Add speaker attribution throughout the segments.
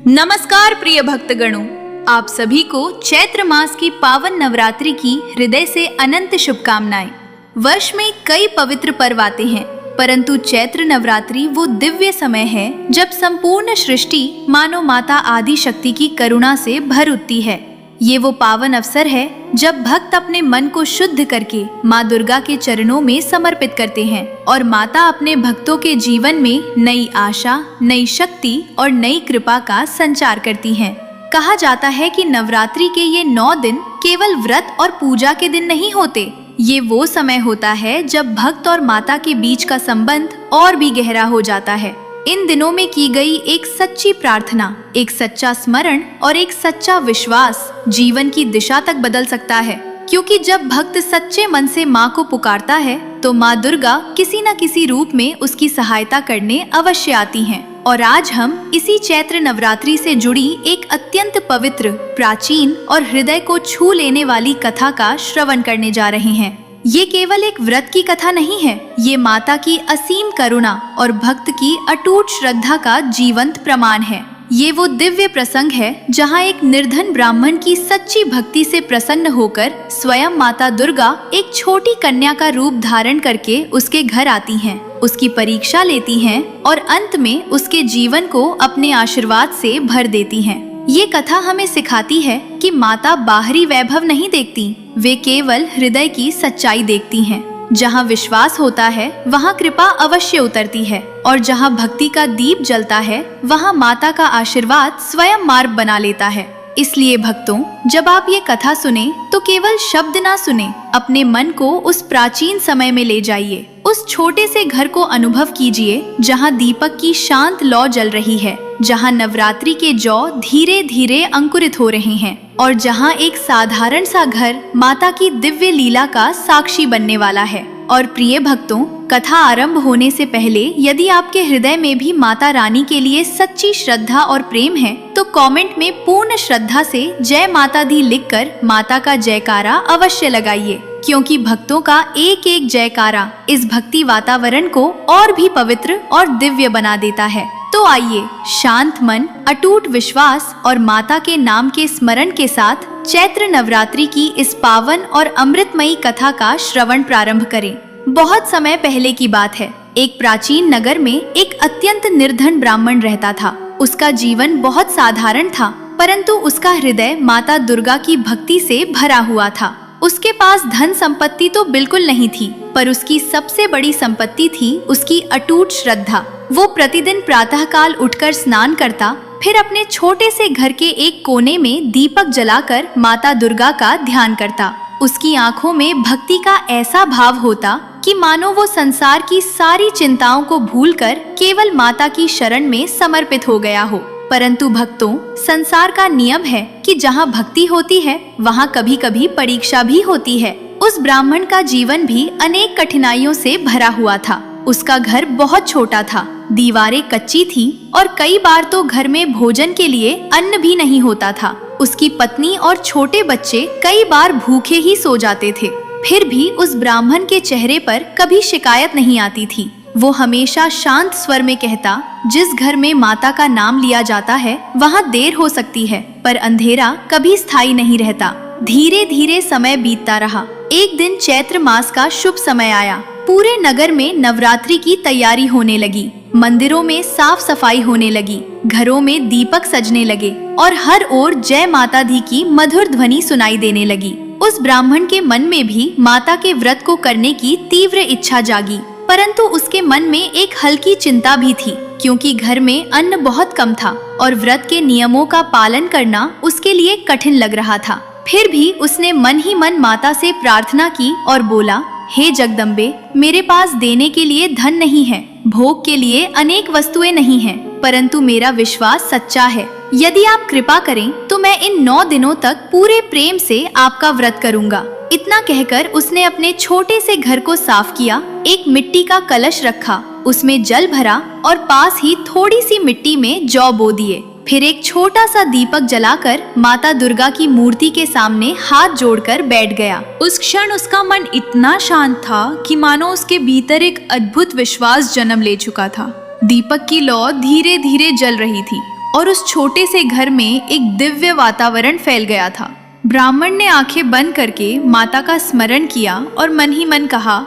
Speaker 1: नमस्कार प्रिय भक्तगणों, आप सभी को चैत्र मास की पावन नवरात्रि की हृदय से अनंत शुभकामनाएं। वर्ष में कई पवित्र पर्व आते हैं, परंतु चैत्र नवरात्रि वो दिव्य समय है जब संपूर्ण सृष्टि मानो माता आदि शक्ति की करुणा से भर उठती है। ये वो पावन अवसर है जब भक्त अपने मन को शुद्ध करके माँ दुर्गा के चरणों में समर्पित करते हैं और माता अपने भक्तों के जीवन में नई आशा, नई शक्ति और नई कृपा का संचार करती हैं। कहा जाता है कि नवरात्रि के ये 9 दिन केवल व्रत और पूजा के दिन नहीं होते। ये वो समय होता है जब भक्त और माता के बीच का संबंध और भी गहरा हो जाता है। इन दिनों में की गई एक सच्ची प्रार्थना, एक सच्चा स्मरण और एक सच्चा विश्वास जीवन की दिशा तक बदल सकता है। क्योंकि जब भक्त सच्चे मन से माँ को पुकारता है तो माँ दुर्गा किसी न किसी रूप में उसकी सहायता करने अवश्य आती हैं। और आज हम इसी चैत्र नवरात्रि से जुड़ी एक अत्यंत पवित्र, प्राचीन और हृदय को छू लेने वाली कथा का श्रवण करने जा रहे हैं। ये केवल एक व्रत की कथा नहीं है, ये माता की असीम करुणा और भक्त की अटूट श्रद्धा का जीवंत प्रमाण है। ये वो दिव्य प्रसंग है जहाँ एक निर्धन ब्राह्मण की सच्ची भक्ति से प्रसन्न होकर स्वयं माता दुर्गा एक छोटी कन्या का रूप धारण करके उसके घर आती हैं, उसकी परीक्षा लेती हैं और अंत में उसके जीवन को अपने आशीर्वाद से भर देती हैं। ये कथा हमें सिखाती है कि माता बाहरी वैभव नहीं देखती, वे केवल हृदय की सच्चाई देखती हैं। जहाँ विश्वास होता है वहाँ कृपा अवश्य उतरती है और जहाँ भक्ति का दीप जलता है वहाँ माता का आशीर्वाद स्वयं मार्ग बना लेता है। इसलिए भक्तों, जब आप ये कथा सुने तो केवल शब्द ना सुने, अपने मन को उस प्राचीन समय में ले जाइए। उस छोटे से घर को अनुभव कीजिए जहाँ दीपक की शांत लौ जल रही है, जहाँ नवरात्रि के जौ धीरे धीरे अंकुरित हो रहे हैं और जहाँ एक साधारण सा घर माता की दिव्य लीला का साक्षी बनने वाला है। और प्रिय भक्तों, कथा आरंभ होने से पहले यदि आपके हृदय में भी माता रानी के लिए सच्ची श्रद्धा और प्रेम है तो कमेंट में पूर्ण श्रद्धा से जय माता दी लिखकर माता का जयकारा अवश्य लगाइए, क्योंकि भक्तों का एक एक जयकारा इस भक्ति वातावरण को और भी पवित्र और दिव्य बना देता है। तो आइए शांत मन, अटूट विश्वास और माता के नाम के स्मरण के साथ चैत्र नवरात्रि की इस पावन और अमृतमयी कथा का श्रवण प्रारंभ करें। बहुत समय पहले की बात है। एक प्राचीन नगर में एक अत्यंत निर्धन ब्राह्मण रहता था। उसका जीवन बहुत साधारण था, परंतु उसका हृदय माता दुर्गा की भक्ति से भरा हुआ था। उसके पास धन संपत्ति तो बिल्कुल नहीं थी, पर उसकी सबसे बड़ी संपत्ति थी उसकी अटूट श्रद्धा। वो प्रतिदिन प्रातःकाल उठकर स्नान करता, फिर अपने छोटे से घर के एक कोने में दीपक जलाकर माता दुर्गा का ध्यान करता। उसकी आंखों में भक्ति का ऐसा भाव होता कि मानो वो संसार की सारी चिंताओं को भूलकर केवल माता की शरण में समर्पित हो गया हो। परंतु भक्तों, संसार का नियम है कि जहाँ भक्ति होती है वहाँ कभी कभी परीक्षा भी होती है। उस ब्राह्मण का जीवन भी अनेक कठिनाइयों से भरा हुआ था। उसका घर बहुत छोटा था, दीवारें कच्ची थी और कई बार तो घर में भोजन के लिए अन्न भी नहीं होता था। उसकी पत्नी और छोटे बच्चे कई बार भूखे ही सो जाते थे। फिर भी उस ब्राह्मण के चेहरे पर कभी शिकायत नहीं आती थी। वो हमेशा शांत स्वर में कहता, जिस घर में माता का नाम लिया जाता है वहाँ देर हो सकती है, पर अंधेरा कभी स्थायी नहीं रहता। धीरे धीरे समय बीतता रहा। एक दिन चैत्र मास का शुभ समय आया। पूरे नगर में नवरात्रि की तैयारी होने लगी। मंदिरों में साफ सफाई होने लगी, घरों में दीपक सजने लगे और हर ओर जय माता दी की मधुर ध्वनि सुनाई देने लगी। उस ब्राह्मण के मन में भी माता के व्रत को करने की तीव्र इच्छा जागी, परंतु उसके मन में एक हल्की चिंता भी थी, क्योंकि घर में अन्न बहुत कम था और व्रत के नियमों का पालन करना उसके लिए कठिन लग रहा था। फिर भी उसने मन ही मन माता से प्रार्थना की और बोला, हे जगदम्बे, मेरे पास देने के लिए धन नहीं है, भोग के लिए अनेक वस्तुएं नहीं हैं, परंतु मेरा विश्वास सच्चा है। यदि आप कृपा करें तो मैं इन 9 दिनों तक पूरे प्रेम से आपका व्रत करूंगा। इतना कहकर उसने अपने छोटे से घर को साफ किया, एक मिट्टी का कलश रखा, उसमें जल भरा और पास ही थोड़ी सी मिट्टी में जौ बो दिए। फिर एक छोटा सा दीपक जलाकर माता दुर्गा की मूर्ति के सामने हाथ जोड़कर बैठ गया। उस क्षण उसका मन इतना शांत था कि मानो उसके भीतर एक अद्भुत विश्वास जन्म ले चुका था। दीपक की लौ धीरे धीरे जल रही थी और उस छोटे से घर में एक दिव्य वातावरण फैल गया था। ब्राह्मण ने आंखें बंद करके माता का स्मरण किया और मन ही मन कहा,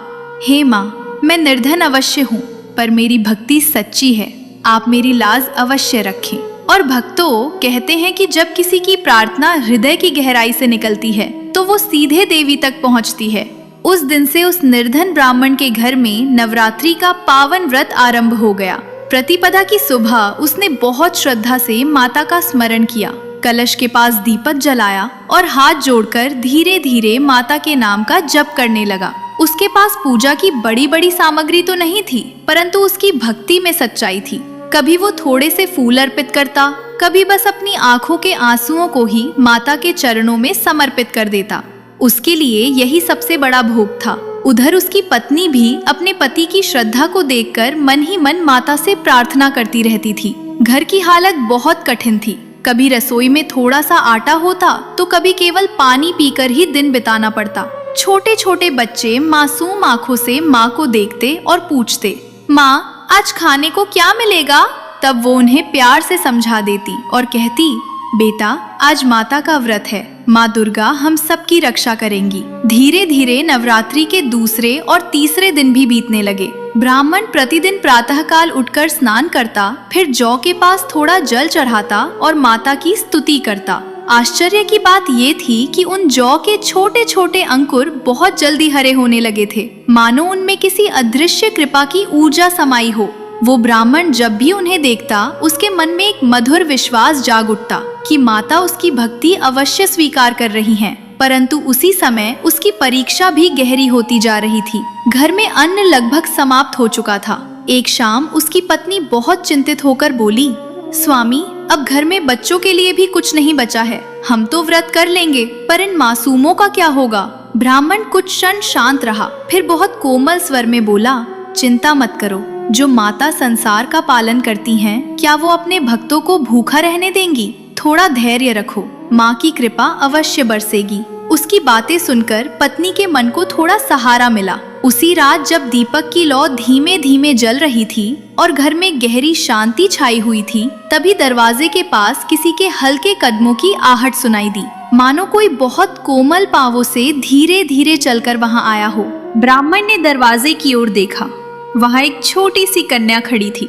Speaker 1: हे माँ, मैं निर्धन अवश्य हूँ, पर मेरी भक्ति सच्ची है। आप मेरी लाज अवश्य रखें। और भक्तों कहते हैं कि जब किसी की प्रार्थना हृदय की गहराई से निकलती है तो वो सीधे देवी तक पहुँचती है। उस दिन से उस निर्धन ब्राह्मण के घर में नवरात्रि का पावन व्रत आरंभ हो गया। प्रतिपदा की सुबह उसने बहुत श्रद्धा से माता का स्मरण किया, कलश के पास दीपक जलाया और हाथ जोड़कर धीरे धीरे माता के नाम का जप करने लगा। उसके पास पूजा की बड़ी बड़ी सामग्री तो नहीं थी, परंतु उसकी भक्ति में सच्चाई थी। कभी वो थोड़े से फूल अर्पित करता, कभी बस अपनी आंखों के आंसुओं को ही माता के चरणों में समर्पित कर देता। उसके लिए यही सबसे बड़ा भोग था। उधर उसकी पत्नी भी अपने पति की श्रद्धा को देखकर मन ही मन माता से प्रार्थना करती रहती थी। घर की हालत बहुत कठिन थी। कभी रसोई में थोड़ा सा आटा होता तो कभी केवल पानी पीकर ही दिन बिताना पड़ता। छोटे छोटे बच्चे मासूम आंखों से माँ को देखते और पूछते, माँ आज खाने को क्या मिलेगा? तब वो उन्हें प्यार से समझा देती और कहती, बेटा आज माता का व्रत है, माँ दुर्गा हम सबकी रक्षा करेंगी। धीरे धीरे नवरात्रि के दूसरे और तीसरे दिन भी बीतने लगे। ब्राह्मण प्रतिदिन प्रातःकाल उठकर स्नान करता, फिर जौ के पास थोड़ा जल चढ़ाता और माता की स्तुति करता। आश्चर्य की बात ये थी कि उन जौ के छोटे छोटे अंकुर बहुत जल्दी हरे होने लगे थे, मानो उनमें किसी अदृश्य कृपा की ऊर्जा समाई हो। वो ब्राह्मण जब भी उन्हें देखता, उसके मन में एक मधुर विश्वास जाग उठता कि माता उसकी भक्ति अवश्य स्वीकार कर रही हैं। परंतु उसी समय उसकी परीक्षा भी गहरी होती जा रही थी। घर में अन्न लगभग समाप्त हो चुका था। एक शाम उसकी पत्नी बहुत चिंतित होकर बोली, स्वामी अब घर में बच्चों के लिए भी कुछ नहीं बचा है। हम तो व्रत कर लेंगे, पर इन मासूमों का क्या होगा? ब्राह्मण कुछ क्षण शांत रहा, फिर बहुत कोमल स्वर में बोला, चिंता मत करो। जो माता संसार का पालन करती हैं, क्या वो अपने भक्तों को भूखा रहने देंगी? थोड़ा धैर्य रखो, माँ की कृपा अवश्य बरसेगी। उसकी बातें सुनकर पत्नी के मन को थोड़ा सहारा मिला। उसी रात जब दीपक की लौ धीमे धीमे जल रही थी और घर में गहरी शांति छाई हुई थी, तभी दरवाजे के पास किसी के हल्के कदमों की आहट सुनाई दी, मानो कोई बहुत कोमल पांवों से धीरे धीरे चलकर वहां आया हो। ब्राह्मण ने दरवाजे की ओर देखा। वहां एक छोटी सी कन्या खड़ी थी।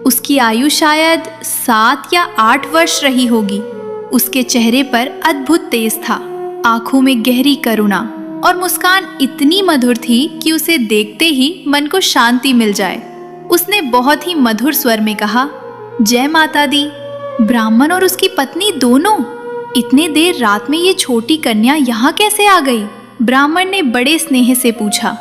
Speaker 1: उसकी आयु शायद 7 या 8 वर्ष रही होगी। उसके चेहरे पर अद्भुत तेज था, आंखों में गहरी करुणा और मुस्कान इतनी मधुर थी कि उसे देखते ही मन को शांति मिल जाए। उसने बहुत ही मधुर स्वर में कहा, जय माता दी। ब्राह्मण और उसकी पत्नी दोनों, इतने देर रात में ये छोटी कन्या यहाँ कैसे आ गई? ब्राह्मण ने बड़े स्नेह से पूछा,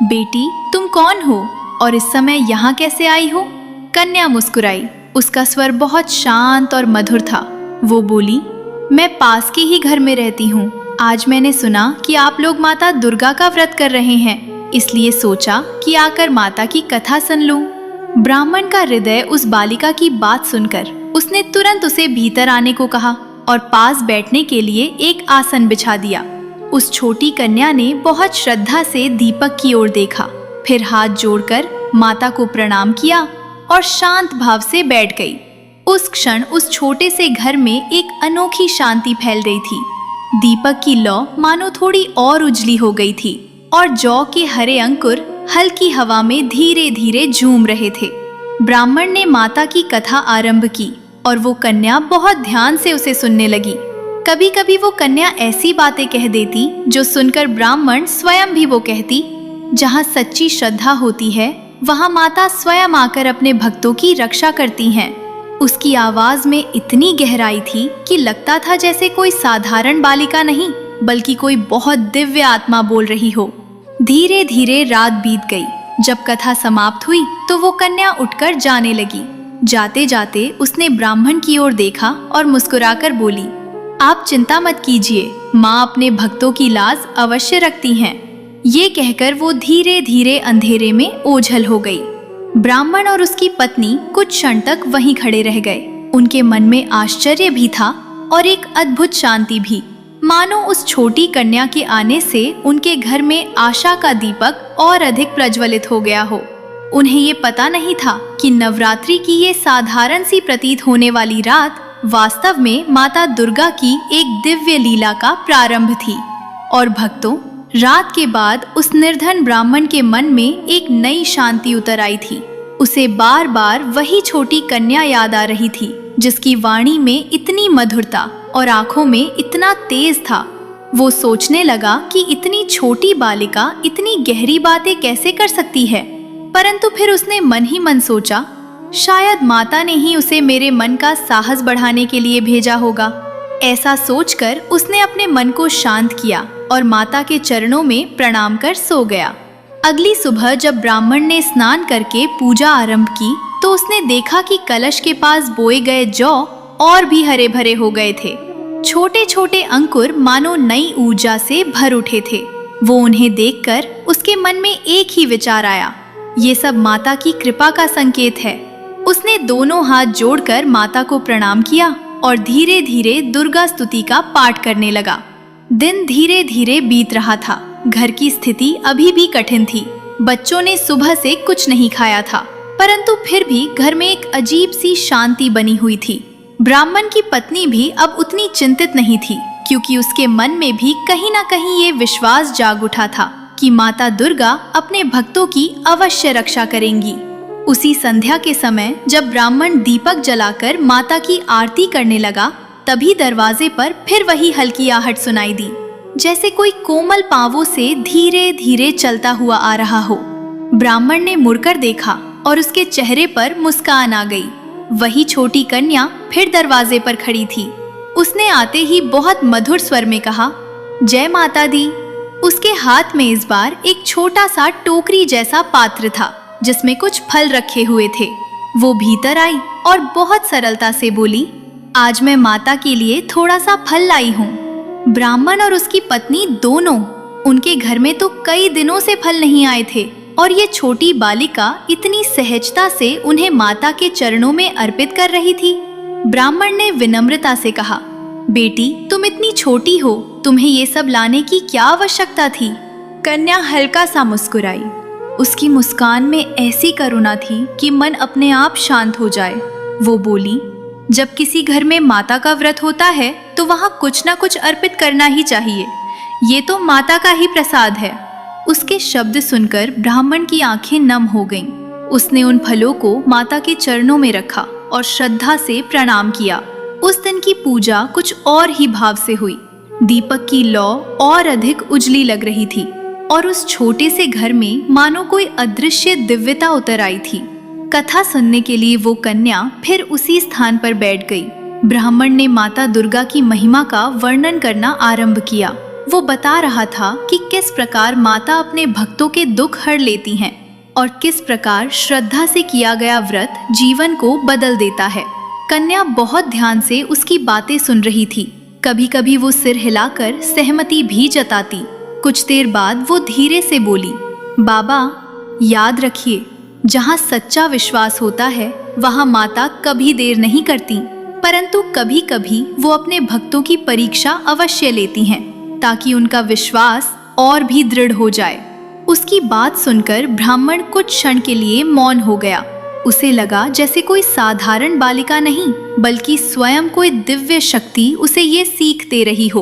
Speaker 1: बेटी तुम कौन हो और इस समय यहाँ कैसे आई हो? कन्या मुस्कुराई। उसका स्वर बहुत शांत और मधुर था। वो बोली, मैं पास के ही घर में रहती हूँ। आज मैंने सुना कि आप लोग माता दुर्गा का व्रत कर रहे हैं, इसलिए सोचा कि आकर माता की कथा सुन लूं। ब्राह्मण का हृदय उस बालिका की बात सुनकर उसने तुरंत उसे भीतर आने को कहा और पास बैठने के लिए एक आसन बिछा दिया। उस छोटी कन्या ने बहुत श्रद्धा से दीपक की ओर देखा, फिर हाथ जोड़कर माता को प्रणाम किया और शांत भाव से बैठ गई। उस क्षण उस छोटे से घर में एक अनोखी शांति फैल रही थी। दीपक की लौ मानो थोड़ी और उजली हो गई थी और जौ के हरे अंकुर हल्की हवा में धीरे धीरे झूम रहे थे। ब्राह्मण ने माता की कथा आरंभ की और वो कन्या बहुत ध्यान से उसे सुनने लगी। कभी कभी वो कन्या ऐसी बातें कह देती जो सुनकर ब्राह्मण स्वयं भी वो कहती। जहाँ सच्ची श्रद्धा होती है वहाँ माता स्वयं आकर अपने भक्तों की रक्षा करती हैं। उसकी आवाज में इतनी गहराई थी कि लगता था जैसे कोई साधारण बालिका नहीं, बल्कि कोई बहुत दिव्य आत्मा बोल रही हो। धीरे धीरे रात बीत गई। जब कथा समाप्त हुई तो वो कन्या उठकर जाने लगी। जाते जाते उसने ब्राह्मण की ओर देखा और मुस्कुराकर बोली, आप चिंता मत कीजिए, माँ अपने भक्तों की लाज अवश्य रखती हैं। ये कहकर वो धीरे धीरे अंधेरे में ओझल हो गई। ब्राह्मण और उसकी पत्नी कुछ क्षण तक वहीं खड़े रह गए। उनके मन में आश्चर्य भी था और एक अद्भुत शांति भी, मानो उस छोटी कन्या के आने से उनके घर में आशा का दीपक और अधिक प्रज्वलित हो गया हो। उन्हें ये पता नहीं था कि नवरात्रि की ये साधारण सी प्रतीत होने वाली रात वास्तव में माता दुर्गा की एक दिव्य लीला का प्रारंभ थी। और भक्तों, रात के बाद उस निर्धन ब्राह्मण के मन में एक नई शांति उतर आई थी। उसे बार बार वही छोटी कन्या याद आ रही थी, जिसकी वाणी में इतनी मधुरता और आंखों में इतना तेज था। वो सोचने लगा कि इतनी छोटी बालिका इतनी गहरी बातें कैसे कर सकती है। परंतु फिर उसने मन ही मन सोचा, शायद माता ने ही उसे मेरे मन का साहस बढ़ाने के लिए भेजा होगा। ऐसा सोचकर उसने अपने मन को शांत किया और माता के चरणों में प्रणाम कर सो गया। अगली सुबह जब ब्राह्मण ने स्नान करके पूजा आरंभ की तो उसने देखा कि कलश के पास बोए गए जौ और भी हरे भरे हो गए थे। छोटे छोटे अंकुर मानो नई ऊर्जा से भर उठे थे। वो उन्हें देखकर उसके मन में एक ही विचार आया, ये सब माता की कृपा का संकेत है। उसने दोनों हाथ जोड़कर माता को प्रणाम किया और धीरे धीरे दुर्गा स्तुति का पाठ करने लगा। दिन धीरे धीरे बीत रहा था। घर की स्थिति अभी भी कठिन थी। बच्चों ने सुबह से कुछ नहीं खाया था, परंतु फिर भी घर में एक अजीब सी शांति बनी हुई थी। ब्राह्मण की पत्नी भी अब उतनी चिंतित नहीं थी, क्योंकि उसके मन में भी कहीं ना कहीं ये विश्वास जाग उठा था कि माता दुर्गा अपने भक्तों की अवश्य रक्षा करेंगी। उसी संध्या के समय जब ब्राह्मण दीपक जलाकर माता की आरती करने लगा, तभी दरवाजे पर फिर वही हल्की आहट सुनाई दी, जैसे कोई कोमल पांवों से धीरे धीरे चलता हुआ आ रहा हो। ब्राह्मण ने मुड़कर देखा और उसके चेहरे पर मुस्कान आ गई। वही छोटी कन्या फिर दरवाजे पर खड़ी थी। उसने आते ही बहुत मधुर स्वर में कहा, जय माता दी। उसके हाथ में इस बार एक छोटा सा टोकरी जैसा पात्र था, जिसमें कुछ फल रखे हुए थे। वो भीतर आई और बहुत सरलता से बोली, आज मैं माता के लिए थोड़ा सा फल लाई हूँ। ब्राह्मण और उसकी पत्नी दोनों, उनके घर में तो कई दिनों से फल नहीं आए थे, और ये छोटी बालिका इतनी सहजता से उन्हें माता के चरणों में अर्पित कर रही थी। ब्राह्मण ने विनम्रता से कहा, बेटी, तुम इतनी छोटी हो, तुम्हें ये सब लाने की क्या आवश्यकता थी? कन्या हल्का सा मुस्कुराई। उसकी मुस्कान में ऐसी करुणा थी कि मन अपने आप शांत हो जाए। वो बोली, जब किसी घर में माता का व्रत होता है तो वहाँ कुछ ना कुछ अर्पित करना ही चाहिए। ये तो माता का ही प्रसाद है। उसके शब्द सुनकर ब्राह्मण की आंखें नम हो गईं। उसने उन फलों को माता के चरणों में रखा और श्रद्धा से प्रणाम किया। उस दिन की पूजा कुछ और ही भाव से हुई। दीपक की लौ और अधिक उजली लग रही थी और उस छोटे से घर में मानो कोई अदृश्य दिव्यता उतर आई थी। कथा सुनने के लिए वो कन्या फिर उसी स्थान पर बैठ गई। ब्राह्मण ने माता दुर्गा की महिमा का वर्णन करना आरंभ किया। वो बता रहा था कि किस प्रकार माता अपने भक्तों के दुख हर लेती हैं और किस प्रकार श्रद्धा से किया गया व्रत जीवन को बदल देता है। कन्या बहुत ध्यान से उसकी बातें सुन रही थी। कभी कभी वो सिर हिलाकर सहमति भी जताती। कुछ देर बाद वो धीरे से बोली, बाबा, याद रखिए, जहाँ सच्चा विश्वास होता है वहाँ माता कभी देर नहीं करती, परंतु कभी कभी वो अपने भक्तों की परीक्षा अवश्य लेती हैं, ताकि उनका विश्वास और भी दृढ़ हो जाए। उसकी बात सुनकर ब्राह्मण कुछ क्षण के लिए मौन हो गया। उसे लगा जैसे कोई साधारण बालिका नहीं, बल्कि स्वयं कोई दिव्य शक्ति उसे ये सीख दे रही हो।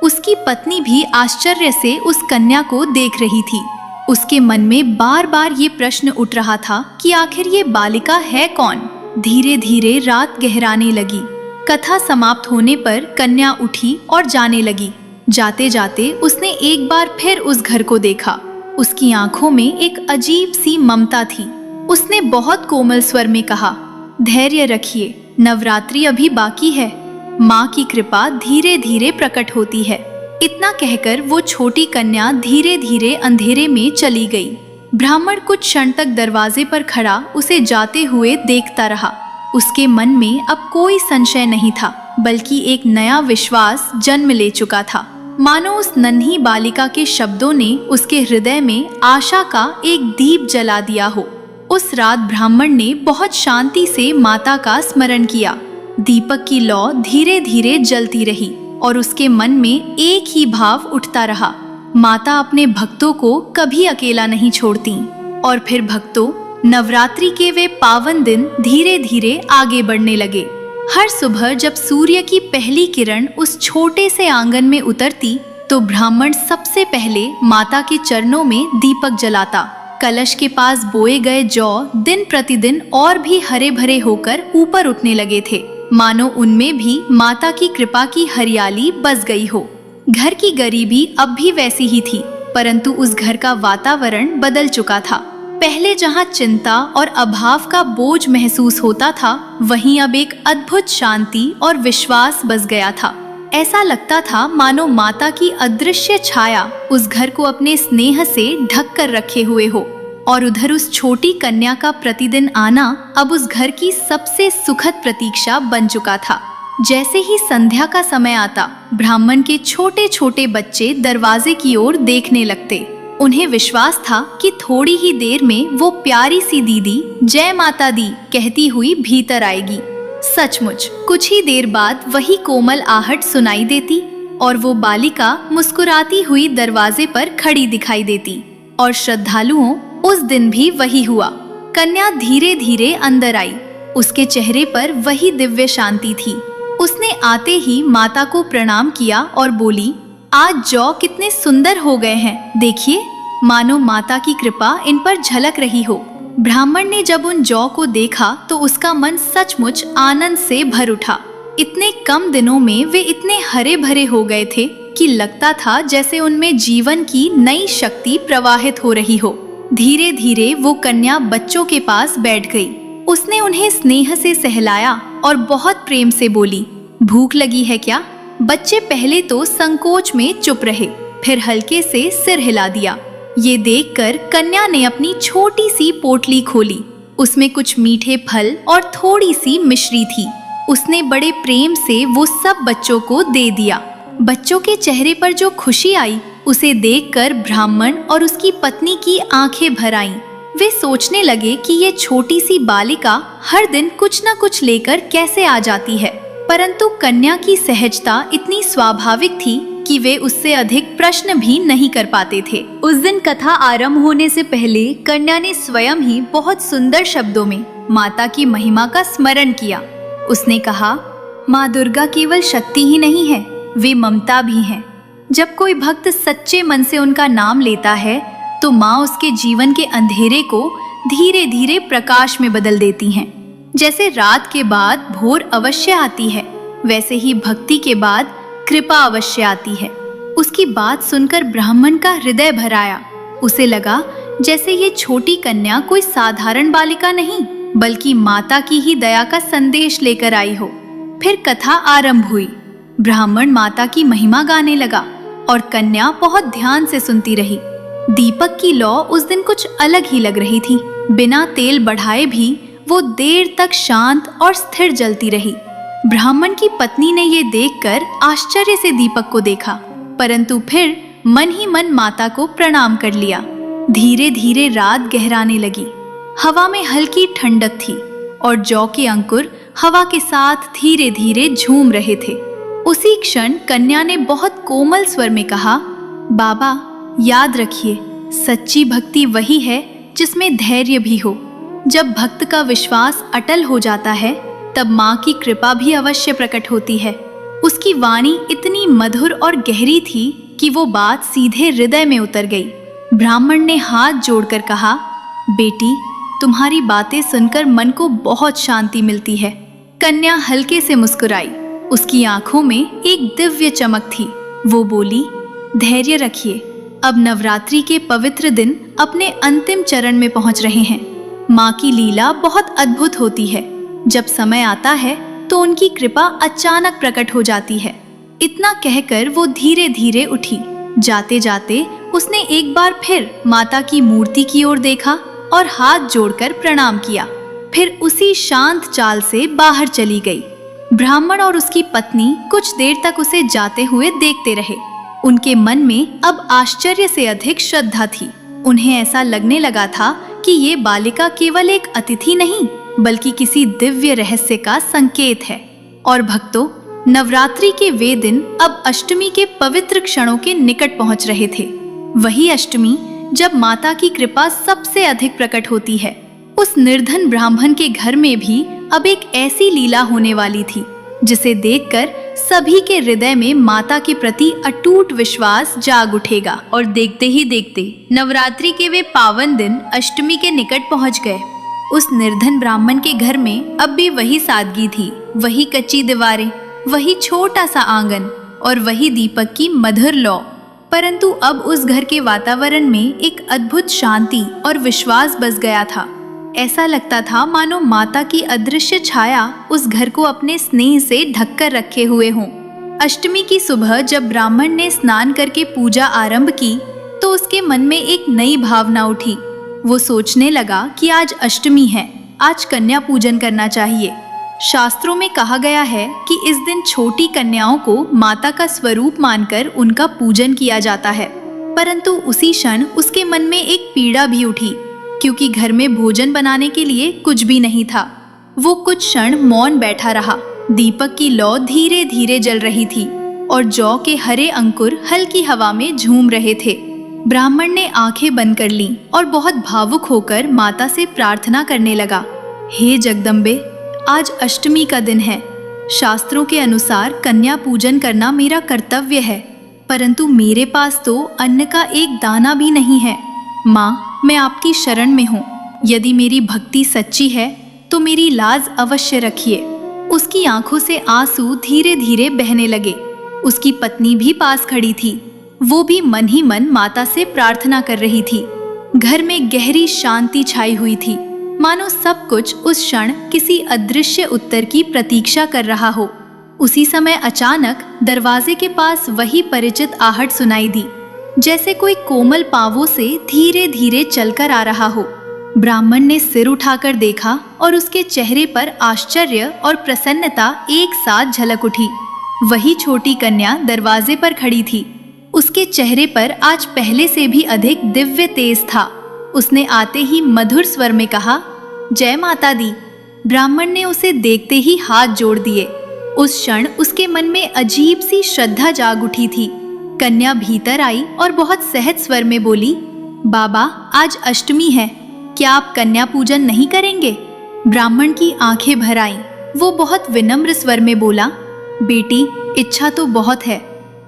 Speaker 1: उसकी पत्नी भी आश्चर्य से उस कन्या को देख रही थी। उसके मन में बार बार ये प्रश्न उठ रहा था कि आखिर ये बालिका है कौन। धीरे धीरे रात गहराने लगी। कथा समाप्त होने पर कन्या उठी और जाने लगी। जाते जाते उसने एक बार फिर उस घर को देखा। उसकी आंखों में एक अजीब सी ममता थी। उसने बहुत कोमल स्वर में कहा, धैर्य रखिए, नवरात्रि अभी बाकी है, माँ की कृपा धीरे धीरे प्रकट होती है। इतना कहकर वो छोटी कन्या धीरे धीरे अंधेरे में चली गई। ब्राह्मण कुछ क्षण तक दरवाजे पर खड़ा उसे जाते हुए देखता रहा। उसके मन में अब कोई संशय नहीं था, बल्कि एक नया विश्वास जन्म ले चुका था। मानो उस नन्ही बालिका के शब्दों ने उसके हृदय में आशा का एक दीप जला दिया हो। उस रात ब्राह्मण ने बहुत शांति से माता का स्मरण किया। दीपक की लौ धीरे धीरे जलती रही और उसके मन में एक ही भाव उठता रहा, माता अपने भक्तों को कभी अकेला नहीं छोड़ती। और फिर भक्तों, नवरात्रि के वे पावन दिन धीरे धीरे आगे बढ़ने लगे। हर सुबह जब सूर्य की पहली किरण उस छोटे से आंगन में उतरती तो ब्राह्मण सबसे पहले माता के चरणों में दीपक जलाता। कलश के पास बोए गए जौ दिन प्रतिदिन और भी हरे भरे होकर ऊपर उठने लगे थे, मानो उनमें भी माता की कृपा की हरियाली बस गई हो। घर की गरीबी अब भी वैसी ही थी, परंतु उस घर का वातावरण बदल चुका था। पहले जहाँ चिंता और अभाव का बोझ महसूस होता था, वहीं अब एक अद्भुत शांति और विश्वास बस गया था। ऐसा लगता था मानो माता की अदृश्य छाया उस घर को अपने स्नेह से ढक कर रखे हुए हो, और उधर उस छोटी कन्या का प्रतिदिन आना अब उस घर की सबसे सुखद प्रतीक्षा बन चुका था। जैसे ही संध्या का समय आता, ब्राह्मण के छोटे छोटे बच्चे दरवाजे की ओर देखने लगते। उन्हें विश्वास था कि थोड़ी ही देर में वो प्यारी सी दीदी जय माता दी कहती हुई भीतर आएगी। सचमुच कुछ ही देर बाद वही कोमल आहट सुनाई देती और वो बालिका मुस्कुराती हुई दरवाजे पर खड़ी दिखाई देती। और श्रद्धालुओं, उस दिन भी वही हुआ। कन्या धीरे धीरे अंदर आई। उसके चेहरे पर वही दिव्य शांति थी। उसने आते ही माता को प्रणाम किया और बोली, आज जौ कितने सुंदर हो गए हैं, देखिए, मानो माता की कृपा इन पर झलक रही हो। ब्राह्मण ने जब उन जौ को देखा तो उसका मन सचमुच आनंद से भर उठा। इतने कम दिनों में वे इतने हरे भरे हो गए थे कि लगता था जैसे उनमें जीवन की नई शक्ति प्रवाहित हो रही हो। धीरे धीरे वो कन्या बच्चों के पास बैठ गई। उसने उन्हें स्नेह से सहलाया और बहुत प्रेम से बोली, भूख लगी है क्या? बच्चे पहले तो संकोच में चुप रहे, फिर हल्के से सिर हिला दिया। ये देखकर कन्या ने अपनी छोटी सी पोटली खोली। उसमें कुछ मीठे फल और थोड़ी सी मिश्री थी। उसने बड़े प्रेम से वो सब बच्चों को दे दिया। बच्चों के चेहरे पर जो खुशी आई, उसे देखकर ब्राह्मण और उसकी पत्नी की आंखें भर आईं। वे सोचने लगे कि ये छोटी सी बालिका हर दिन कुछ न कुछ लेकर कैसे आ जाती है, परंतु कन्या की सहजता इतनी स्वाभाविक थी कि वे उससे अधिक प्रश्न भी नहीं कर पाते थे। उस दिन कथा आरंभ होने से पहले कन्या ने स्वयं ही बहुत सुंदर शब्दों में माता की महिमा का स्मरण किया। उसने कहा, माँ दुर्गा केवल शक्ति ही नहीं है, वे ममता भी हैं। जब कोई भक्त सच्चे मन से उनका नाम लेता है तो माँ उसके जीवन के अंधेरे को धीरे धीरे प्रकाश में बदल देती हैं। जैसे रात के बाद भोर अवश्य आती है, वैसे ही भक्ति के बाद कृपा अवश्य आती है। उसकी बात सुनकर ब्राह्मण का हृदय भर आया। उसे लगा जैसे ये छोटी कन्या कोई साधारण बालिका नहीं, बल्कि माता की ही दया का संदेश लेकर आई हो। फिर कथा आरंभ हुई। ब्राह्मण माता की महिमा गाने लगा और कन्या बहुत ध्यान से सुनती रही। दीपक की लौ उस दिन कुछ अलग ही लग रही थी। बिना तेल बढ़ाए भी वो देर तक शांत और स्थिर जलती रही। ब्राह्मण की पत्नी ने ये देखकर आश्चर्य से दीपक को देखा, परंतु फिर मन ही मन माता को प्रणाम कर लिया। धीरे धीरे रात गहराने लगी। हवा में हल्की ठंडक थी और जौ के अंकुर हवा के साथ धीरे धीरे झूम रहे थे। उसी क्षण कन्या ने बहुत कोमल स्वर में कहा, बाबा याद रखिए, सच्ची भक्ति वही है जिसमें धैर्य भी हो। जब भक्त का विश्वास अटल हो जाता है तब माँ की कृपा भी अवश्य प्रकट होती है। उसकी वाणी इतनी मधुर और गहरी थी कि वो बात सीधे हृदय में उतर गई। ब्राह्मण ने हाथ जोड़कर कहा, बेटी, तुम्हारी बातें सुनकर मन को बहुत शांति मिलती है। कन्या हल्के से मुस्कुराई। उसकी आंखों में एक दिव्य चमक थी। वो बोली, धैर्य रखिए, अब नवरात्रि के पवित्र दिन अपने अंतिम चरण में पहुंच रहे हैं। माँ की लीला बहुत अद्भुत होती है। जब समय आता है तो उनकी कृपा अचानक प्रकट हो जाती है। इतना कहकर वो धीरे धीरे उठी। जाते जाते उसने एक बार फिर माता की मूर्ति की ओर देखा और हाथ जोड़कर प्रणाम किया। फिर उसी शांत चाल से बाहर चली गई। ब्राह्मण और उसकी पत्नी कुछ देर तक उसे जाते हुए देखते रहे। उनके मन में अब आश्चर्य से अधिक श्रद्धा थी। उन्हें ऐसा लगने लगा था कि ये बालिका केवल एक अतिथि नहीं, बल्कि किसी दिव्य रहस्य का संकेत है। और भक्तों, नवरात्रि के वे दिन अब अष्टमी के पवित्र क्षणों के निकट पहुंच रहे थे। वही अष्टमी जब माता की कृपा सबसे अधिक प्रकट होती है। उस निर्धन ब्राह्मण के घर में भी अब एक ऐसी लीला होने वाली थी जिसे देखकर सभी के हृदय में माता के प्रति अटूट विश्वास जाग उठेगा। और देखते ही देखते नवरात्रि के वे पावन दिन अष्टमी के निकट पहुंच गए। उस निर्धन ब्राह्मण के घर में अब भी वही सादगी थी, वही कच्ची दीवारें, वही छोटा सा आंगन और वही दीपक की मधुर लौ। परंतु अब उस घर के वातावरण में एक अद्भुत शांति और विश्वास बस गया था। ऐसा लगता था मानो माता की अदृश्य छाया उस घर को अपने स्नेह से ढककर रखे हुए हों। अष्टमी की सुबह जब ब्राह्मण ने स्नान करके पूजा आरंभ की तो उसके मन में एक नई भावना उठी। वो सोचने लगा कि आज अष्टमी है, आज कन्या पूजन करना चाहिए। शास्त्रों में कहा गया है कि इस दिन छोटी कन्याओं को माता का स्वरूप मानकर उनका पूजन किया जाता है। परंतु उसी क्षण उसके मन में एक पीड़ा भी उठी, क्योंकि घर में भोजन बनाने के लिए कुछ भी नहीं था। वो कुछ क्षण मौन बैठा रहा। दीपक की लौ धीरे धीरे जल रही थी और जौ के हरे अंकुर हल्की हवा में झूम रहे थे। ब्राह्मण ने आंखें बंद कर लीं और बहुत भावुक होकर माता से प्रार्थना करने लगा, हे जगदम्बे, आज अष्टमी का दिन है। शास्त्रों के अनुसार कन्या पूजन करना मेरा कर्तव्य है, परंतु मेरे पास तो अन्न का एक दाना भी नहीं है। माँ, मैं आपकी शरण में हूँ। यदि मेरी भक्ति सच्ची है तो मेरी लाज अवश्य रखिए। उसकी आंखों से आंसू धीरे धीरे बहने लगे। उसकी पत्नी भी पास खड़ी थी। वो भी मन ही मन माता से प्रार्थना कर रही थी। घर में गहरी शांति छाई हुई थी, मानो सब कुछ उस क्षण किसी अदृश्य उत्तर की प्रतीक्षा कर रहा हो। उसी समय अचानक दरवाजे के पास वही परिचित आहट सुनाई दी, जैसे कोई कोमल पांवों से धीरे धीरे चलकर आ रहा हो। ब्राह्मण ने सिर उठाकर देखा और उसके चेहरे पर आश्चर्य और प्रसन्नता एक साथ झलक उठी। वही छोटी कन्या दरवाजे पर खड़ी थी। उसके चेहरे पर आज पहले से भी अधिक दिव्य तेज था। उसने आते ही मधुर स्वर में कहा, जय माता दी। ब्राह्मण ने उसे देखते ही हाथ जोड़ दिए। उस क्षण उसके मन में अजीब सी श्रद्धा जाग उठी थी। कन्या भीतर आई और बहुत सहज स्वर में बोली, बाबा, आज अष्टमी है, क्या आप कन्या पूजन नहीं करेंगे? ब्राह्मण की आंखें भर आईं। वो बहुत विनम्र स्वर में बोला, बेटी, इच्छा तो बहुत है,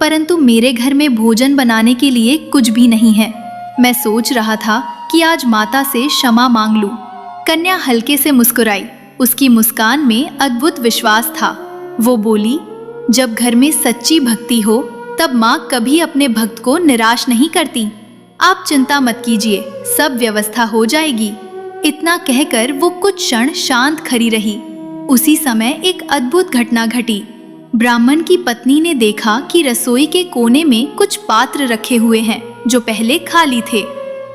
Speaker 1: परंतु मेरे घर में भोजन बनाने के लिए कुछ भी नहीं है। मैं सोच रहा था कि आज माता से क्षमा मांग लूं। कन्या हल्के से मुस्कुराई। उसकी मुस्कान में अद्भुत विश्वास था। वो बोली, जब घर में सच्ची भक्ति हो तब माँ कभी अपने भक्त को निराश नहीं करती। आप चिंता मत कीजिए, सब व्यवस्था हो जाएगी। इतना कहकर वो कुछ क्षण शांत खड़ी रही। उसी समय एक अद्भुत घटना घटी। ब्राह्मण की पत्नी ने देखा कि रसोई के कोने में कुछ पात्र रखे हुए हैं जो पहले खाली थे।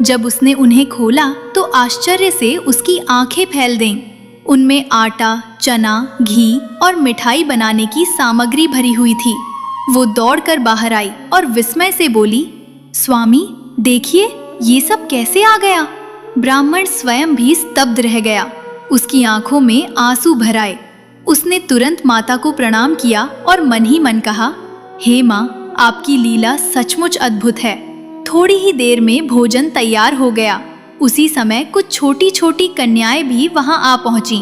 Speaker 1: जब उसने उन्हें खोला तो आश्चर्य से उसकी आंखें फैल गईं। उनमें आटा, चना, घी और मिठाई बनाने की सामग्री भरी हुई थी। वो दौड़कर बाहर आई और विस्मय से बोली, स्वामी, देखिए, ये सब कैसे आ गया? ब्राह्मण स्वयं भी स्तब्ध रह गया। उसकी आंखों में आंसू भर आए। उसने तुरंत माता को प्रणाम किया और मन ही मन कहा, हे माँ, आपकी लीला सचमुच अद्भुत है। थोड़ी ही देर में भोजन तैयार हो गया। उसी समय कुछ छोटी छोटी कन्याएं भी वहां आ पहुंची।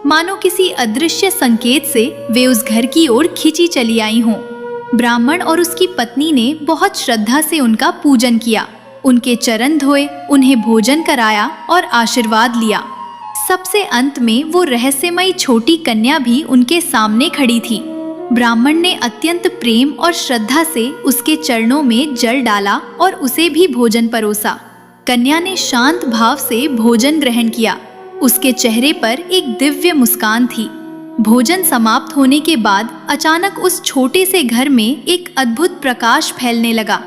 Speaker 1: मानो किसी अदृश्य संकेत से वे उस घर की ओर खिंची चली आई हों। ब्राह्मण और उसकी पत्नी ने बहुत श्रद्धा से उनका पूजन किया, उनके चरण धोए, उन्हें भोजन कराया और आशीर्वाद लिया। सबसे अंत में वो रहस्यमयी छोटी कन्या भी उनके सामने खड़ी थी। ब्राह्मण ने अत्यंत प्रेम और श्रद्धा से उसके चरणों में जल डाला और उसे भी भोजन परोसा। कन्या ने शांत भाव से भोजन ग्रहण किया। उसके चेहरे पर एक दिव्य मुस्कान थी। भोजन समाप्त होने के बाद अचानक उस छोटे से घर में एक अद्भुत प्रकाश फैलने लगा।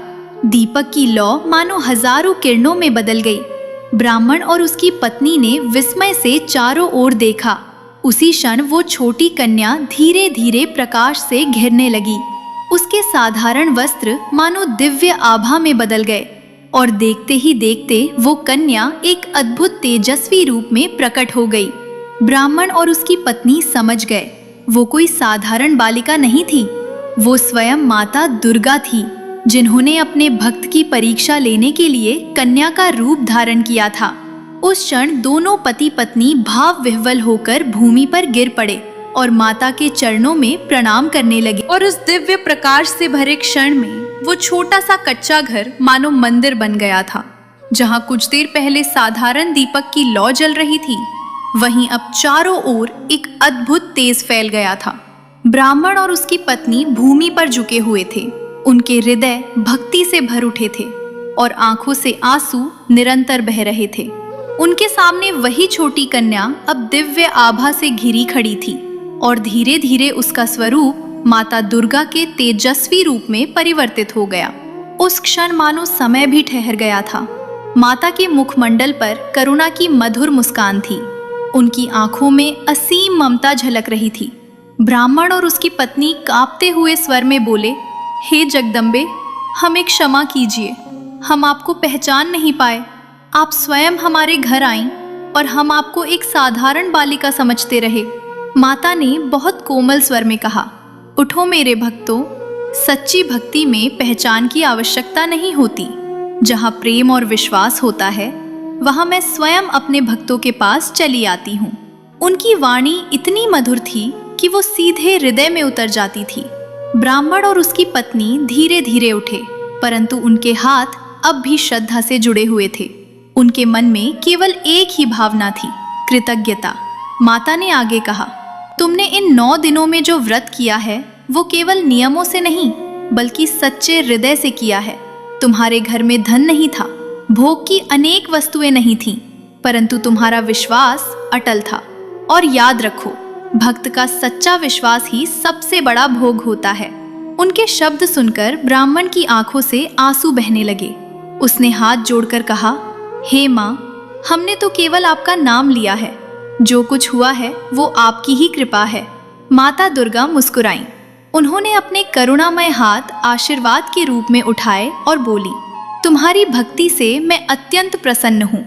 Speaker 1: दीपक की लौ मानो हजारों किरणों में बदल गई। ब्राह्मण और उसकी पत्नी ने विस्मय से चारों ओर देखा। उसी क्षण वो छोटी कन्या धीरे धीरे प्रकाश से घिरने लगी। उसके साधारण वस्त्र मानो दिव्य आभा में बदल गए और देखते ही देखते वो कन्या एक अद्भुत तेजस्वी रूप में प्रकट हो गई। ब्राह्मण और उसकी पत्नी समझ गए, वो कोई साधारण बालिका नहीं थी, वो स्वयं माता दुर्गा थी, जिन्होंने अपने भक्त की परीक्षा लेने के लिए कन्या का रूप धारण किया था। उस क्षण दोनों पति पत्नी भाव विह्वल होकर भूमि पर गिर पड़े और माता के चरणों में प्रणाम करने लगे। और उस दिव्य प्रकाश से भरे क्षण में वो छोटा सा कच्चा घर मानो मंदिर बन गया था। जहाँ कुछ देर पहले साधारण दीपक की लौ जल रही थी, वहीं अब चारों ओर एक अद्भुत तेज फैल गया था। ब्राह्मण और उसकी पत्नी भूमि पर झुके हुए थे। उनके हृदय भक्ति से भर उठे थे और आंखों से आंसू निरंतर बह रहे थे। उनके सामने वही छोटी कन्या अब दिव्य आभा से घिरी खड़ी थी और धीरे धीरे उसका स्वरूप माता दुर्गा के तेजस्वी रूप में परिवर्तित हो गया। उस क्षण मानो समय भी ठहर गया था। माता के मुखमंडल पर करुणा की मधुर मुस्कान थी। उनकी आंखों में असीम ममता झलक रही थी। ब्राह्मण और उसकी पत्नी कांपते हुए स्वर में बोले, हे जगदम्बे, हमें क्षमा कीजिए, हम आपको पहचान नहीं पाए। आप स्वयं हमारे घर आईं और हम आपको एक साधारण बालिका समझते रहे। माता ने बहुत कोमल स्वर में कहा, उठो मेरे भक्तों, सच्ची भक्ति में पहचान की आवश्यकता नहीं होती। जहाँ प्रेम और विश्वास होता है, वहाँ मैं स्वयं अपने भक्तों के पास चली आती हूँ। उनकी वाणी इतनी मधुर थी कि वो सीधे हृदय में उतर जाती थी। ब्राह्मण और उसकी पत्नी धीरे धीरे उठे, परंतु उनके हाथ अब भी श्रद्धा से जुड़े हुए थे। उनके मन में केवल एक ही भावना थी, कृतज्ञता। माता ने आगे कहा, तुमने इन 9 दिनों में जो व्रत किया है, वो केवल नियमों से नहीं, बल्कि सच्चे हृदय से किया है। तुम्हारे घर में धन नहीं था, भोग की अनेक वस्तुएं नहीं थीं, परंतु तुम्हारा विश्वास अटल था। और याद रखो, भक्त का सच्चा विश्वास ही सबसे बड़ा भोग होता है। उनके शब्द सुनकर ब्राह्मण की आंखों से आंसू बहने लगे। उसने हाथ जोड़कर कहा, हे माँ, हमने तो केवल आपका नाम लिया है। जो कुछ हुआ है वो आपकी ही कृपा है। माता दुर्गा मुस्कुराईं। उन्होंने अपने करुणामय हाथ आशीर्वाद के रूप में उठाए और बोली, तुम्हारी भक्ति से मैं अत्यंत प्रसन्न हूँ।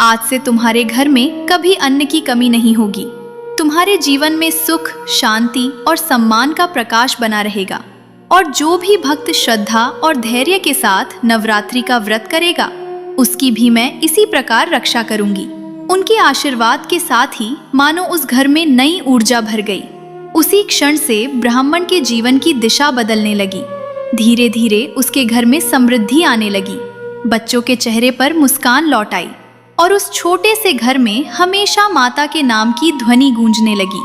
Speaker 1: आज से तुम्हारे घर में कभी अन्न की कमी नहीं होगी। तुम्हारे जीवन में सुख, शांति और सम्मान का प्रकाश बना रहेगा। और जो भी भक्त श्रद्धा और धैर्य के साथ नवरात्रि का व्रत करेगा, उसकी भी मैं इसी प्रकार रक्षा करूंगी। उनके आशीर्वाद के साथ ही मानो उस घर में नई ऊर्जा भर गई। उसी क्षण से ब्राह्मण के जीवन की दिशा बदलने लगी। धीरे धीरे उसके घर में समृद्धि आने लगी। बच्चों के चेहरे पर मुस्कान लौट आई और उस छोटे से घर में हमेशा माता के नाम की ध्वनि गूंजने लगी।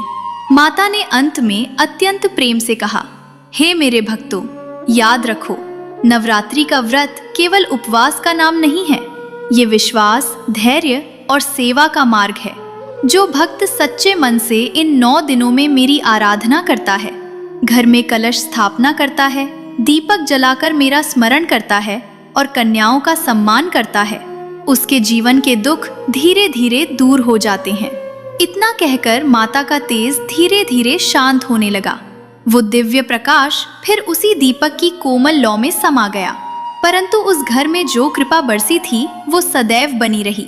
Speaker 1: माता ने अंत में अत्यंत प्रेम से कहा, हे मेरे भक्तों, याद रखो, नवरात्रि का व्रत केवल उपवास का नाम नहीं है। ये विश्वास, धैर्य और सेवा का मार्ग है। जो भक्त सच्चे मन से इन 9 दिनों में मेरी आराधना करता है, घर में कलश स्थापना करता है, दीपक जलाकर मेरा स्मरण करता है और कन्याओं का सम्मान करता है, उसके जीवन के दुख धीरे धीरे दूर हो जाते हैं। इतना कहकर माता का तेज धीरे धीरे शांत होने लगा। वो दिव्य प्रकाश फिर उसी दीपक की कोमल लौ में समा गया। परंतु उस घर में जो कृपा बरसी थी, वो सदैव बनी रही।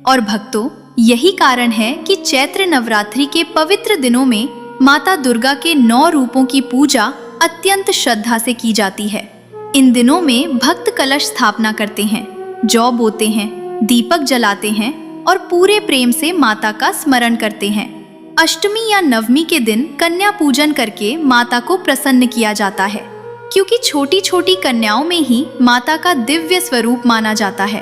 Speaker 1: और भक्तों, यही कारण है कि चैत्र नवरात्रि के पवित्र दिनों में माता दुर्गा के 9 रूपों की पूजा अत्यंत श्रद्धा से की जाती है। इन दिनों में भक्त कलश स्थापना करते हैं, जौ बोते हैं, दीपक जलाते हैं और पूरे प्रेम से माता का स्मरण करते हैं। अष्टमी या नवमी के दिन कन्या पूजन करके माता को प्रसन्न किया जाता है, क्योंकि छोटी छोटी कन्याओं में ही माता का दिव्य स्वरूप माना जाता है।